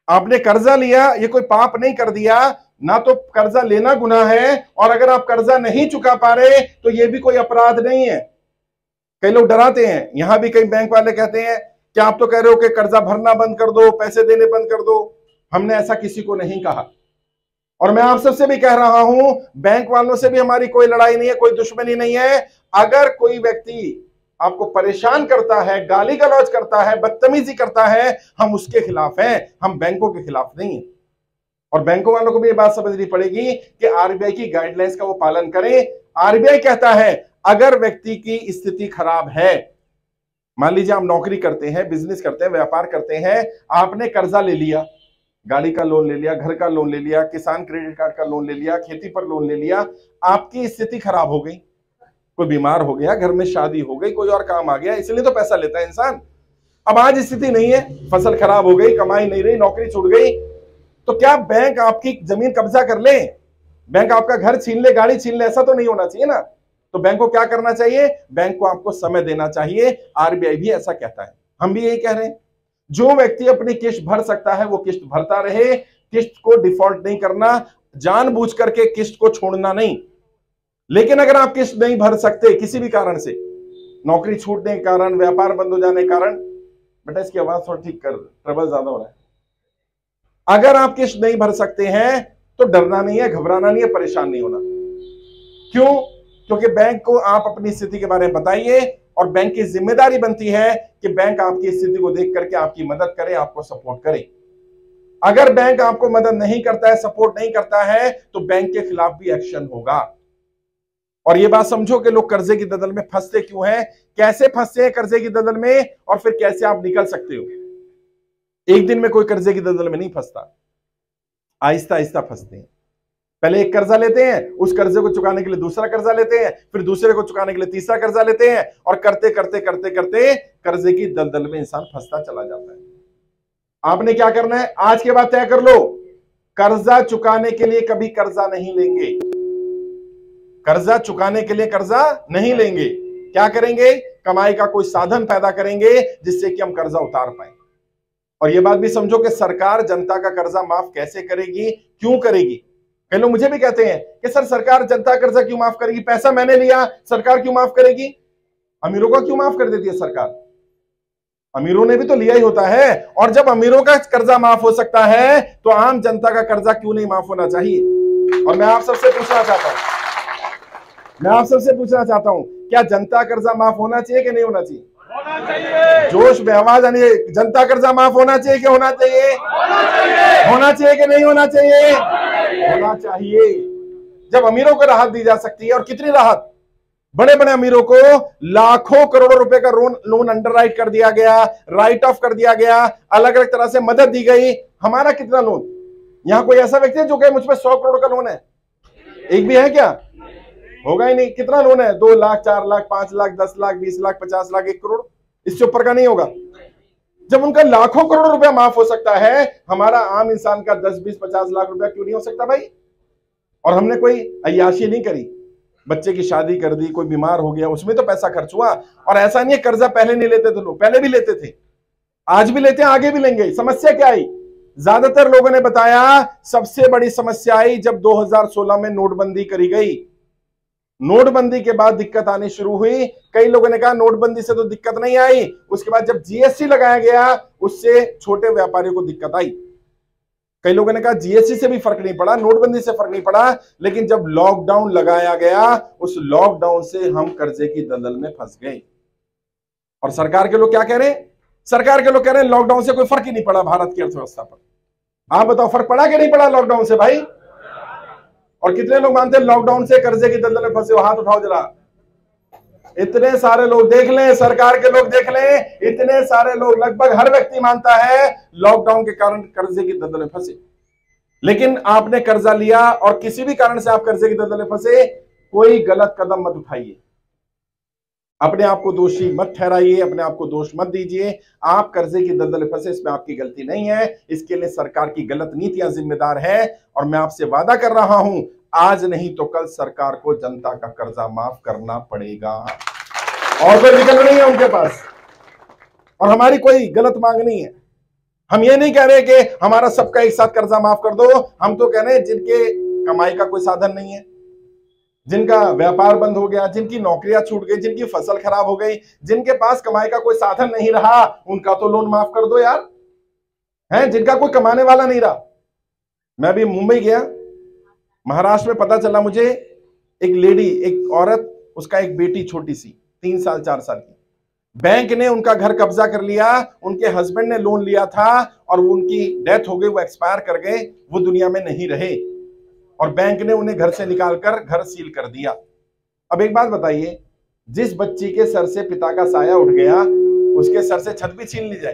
आपने कर्जा लिया, ये कोई पाप नहीं कर दिया, ना तो कर्जा लेना गुनाह है, और अगर आप कर्जा नहीं चुका पा रहे तो ये भी कोई अपराध नहीं है। कई लोग डराते हैं, यहां भी कई बैंक वाले कहते हैं कि आप तो कह रहे हो कि कर्जा भरना बंद कर दो, पैसे देने बंद कर दो। हमने ऐसा किसी को नहीं कहा, और मैं आप सबसे भी कह रहा हूं, बैंक वालों से भी हमारी कोई लड़ाई नहीं है, कोई दुश्मनी नहीं है। अगर कोई व्यक्ति आपको परेशान करता है, गाली गलौज करता है, बदतमीजी करता है, हम उसके खिलाफ हैं, हम बैंकों के खिलाफ नहीं है। और बैंकों वालों को भी ये बात समझनी पड़ेगी कि आरबीआई की गाइडलाइंस का वो पालन करें। आरबीआई कहता है अगर व्यक्ति की स्थिति खराब है, मान लीजिए आप नौकरी करते हैं, बिजनेस करते हैं, व्यापार करते हैं, आपने कर्जा ले लिया, गाड़ी का लोन ले लिया, घर का लोन ले लिया, किसान क्रेडिट कार्ड का लोन ले लिया, खेती पर लोन ले लिया, आपकी स्थिति खराब हो गई, कोई बीमार हो गया, घर में शादी हो गई, कोई और काम आ गया, इसलिए तो पैसा लेता है इंसान। अब आज स्थिति नहीं है, फसल खराब हो गई, कमाई नहीं रही, नौकरी छूट गई, तो क्या बैंक आपकी जमीन कब्जा कर ले, बैंक आपका घर छीन ले, गाड़ी छीन ले? ऐसा तो नहीं होना चाहिए ना। तो बैंक को क्या करना चाहिए? बैंक को आपको समय देना चाहिए। आरबीआई भी ऐसा कहता है, हम भी यही कह रहे हैं। जो व्यक्ति अपनी किस्त भर सकता है वो किस्त भरता रहे, किस्त को डिफॉल्ट नहीं करना, जानबूझ करके किस्त को छोड़ना नहीं। लेकिन अगर आप किस्त नहीं भर सकते किसी भी कारण से, नौकरी छूटने के कारण, व्यापार बंद हो जाने के कारण, बेटा इसकी आवाज थोड़ा ठीक कर, ट्रबल ज्यादा हो रहा है। अगर आप किस्त नहीं भर सकते हैं तो डरना नहीं है, घबराना नहीं है, परेशान नहीं होना। क्यों? क्योंकि बैंक को आप अपनी स्थिति के बारे में बताइए, और बैंक की जिम्मेदारी बनती है कि बैंक आपकी स्थिति को देख करके आपकी मदद करे, आपको सपोर्ट करे। अगर बैंक आपको मदद नहीं करता है, सपोर्ट नहीं करता है, तो बैंक के खिलाफ भी एक्शन होगा। और ये बात समझो कि लोग कर्जे की दलदल में फंसते क्यों हैं, कैसे फंसते हैं कर्जे की दलदल में, और फिर कैसे आप निकल सकते हो। एक दिन में कोई कर्जे की दलदल में नहीं फंसता, आहिस्ता आहिस्ता फंसते हैं। पहले एक कर्जा लेते हैं, उस कर्जे को चुकाने के लिए दूसरा कर्जा लेते हैं, फिर दूसरे को चुकाने के लिए तीसरा कर्जा लेते हैं, और करते करते करते करते कर्जे की दलदल में इंसान फंसता चला जाता है। आपने क्या करना है, आज के बाद तय कर लो, कर्जा चुकाने के लिए कभी कर्जा नहीं लेंगे, कर्जा चुकाने के लिए कर्जा नहीं लेंगे। क्या करेंगे? कमाई का कोई साधन पैदा करेंगे जिससे कि हम कर्जा उतार पाए। और यह बात भी समझो कि सरकार जनता का कर्जा माफ कैसे करेगी, क्यों करेगी। कई लोग मुझे भी कहते हैं कि सर सरकार जनता का कर्जा क्यों माफ करेगी, पैसा मैंने लिया, सरकार क्यों माफ करेगी? अमीरों का क्यों माफ कर देती है सरकार? अमीरों ने भी तो लिया ही होता है, और जब अमीरों का कर्जा माफ हो सकता है तो आम जनता का कर्जा क्यों नहीं माफ होना चाहिए? और मैं आप सबसे पूछना चाहता हूं, क्या जनता कर्जा माफ होना चाहिए कि नहीं होना चाहिए? होना चाहिए। जोश में आवाज आनी है, जनता कर्जा माफ होना चाहिए कि होना चाहिए? होना चाहिए कि नहीं होना चाहिए? होना चाहिए। जब अमीरों को राहत दी जा सकती है, और कितनी राहत, बड़े बड़े अमीरों को लाखों करोड़ों रुपए का लोन अंडरराइट कर दिया गया, राइट ऑफ कर दिया गया, अलग अलग तरह से मदद दी गई। हमारा कितना लोन? यहां कोई ऐसा व्यक्ति है जो कहे मुझ पर 100 करोड़ का लोन है? एक भी है क्या? होगा ही नहीं। कितना लोन है? 2 लाख, 4 लाख, 5 लाख, 10 लाख, 20 लाख, 50 लाख, 1 करोड़, इससे ऊपर का नहीं होगा। जब उनका लाखों करोड़ रुपया माफ हो सकता है, हमारा आम इंसान का 10, 20, 50 लाख रुपया क्यों नहीं हो सकता भाई? और हमने कोई अय्याशी नहीं करी, बच्चे की शादी कर दी, कोई बीमार हो गया, उसमें तो पैसा खर्च हुआ। और ऐसा नहीं है कर्जा पहले नहीं लेते थे लोग, पहले भी लेते थे, आज भी लेते हैं, आगे भी लेंगे। समस्या क्या आई? ज्यादातर लोगों ने बताया सबसे बड़ी समस्या आई जब 2016 में नोटबंदी करी गई। नोटबंदी के बाद दिक्कत आनी शुरू हुई। कई लोगों ने कहा नोटबंदी से तो दिक्कत नहीं आई, उसके बाद जब जीएसटी लगाया गया उससे छोटे व्यापारियों को दिक्कत आई। कई लोगों ने कहा जीएसटी से भी फर्क नहीं पड़ा, नोटबंदी से फर्क नहीं पड़ा, लेकिन जब लॉकडाउन लगाया गया उस लॉकडाउन से हम कर्जे की दलदल में फंस गए। और सरकार के लोग क्या कह रहे हैं? सरकार के लोग कह रहे हैं लॉकडाउन से कोई फर्क ही नहीं पड़ा भारत की अर्थव्यवस्था पर। आप बताओ फर्क पड़ा कि नहीं पड़ा लॉकडाउन से भाई? और कितने लोग मानते हैं लॉकडाउन से कर्जे की दलदल में फंसे हो? हाथ उठाओ जरा। इतने सारे लोग देख लें, सरकार के लोग देख लें, इतने सारे लोग, लगभग हर व्यक्ति मानता है लॉकडाउन के कारण कर्जे की दलदल में फंसे। लेकिन आपने कर्जा लिया और किसी भी कारण से आप कर्जे की दलदल में फंसे, कोई गलत कदम मत उठाइए, अपने आप को दोषी मत ठहराइए, अपने आप को दोष मत दीजिए। आप कर्जे की दलदल में फंसे, इसमें आपकी गलती नहीं है, इसके लिए सरकार की गलत नीतियां जिम्मेदार है। और मैं आपसे वादा कर रहा हूं, आज नहीं तो कल सरकार को जनता का कर्जा माफ करना पड़ेगा, और कोई विकल्प नहीं है उनके पास। और हमारी कोई गलत मांग नहीं है, हम ये नहीं कह रहे कि हमारा सबका एक साथ कर्जा माफ कर दो, हम तो कह रहे हैं जिनके कमाई का कोई साधन नहीं है, जिनका व्यापार बंद हो गया, जिनकी नौकरियां छूट गई, जिनकी फसल खराब हो गई, जिनके पास कमाई का कोई साधन नहीं रहा, उनका तो लोन माफ कर दो यार, है जिनका कोई कमाने वाला नहीं रहा। मैं भी मुंबई गया, महाराष्ट्र में पता चला मुझे, एक लेडी, एक औरत, उसका एक बेटी छोटी सी 3 साल 4 साल की, बैंक ने उनका घर कब्जा कर लिया, उनके हस्बैंड ने लोन लिया था और उनकी डेथ हो गई, वो एक्सपायर कर गए, वो दुनिया में नहीं रहे और बैंक ने उन्हें घर से निकालकर घर सील कर दिया। अब एक बात बताइए, जिस बच्ची के सर से पिता का साया उठ गया, उसके सर से छत भी छीन ली जाए।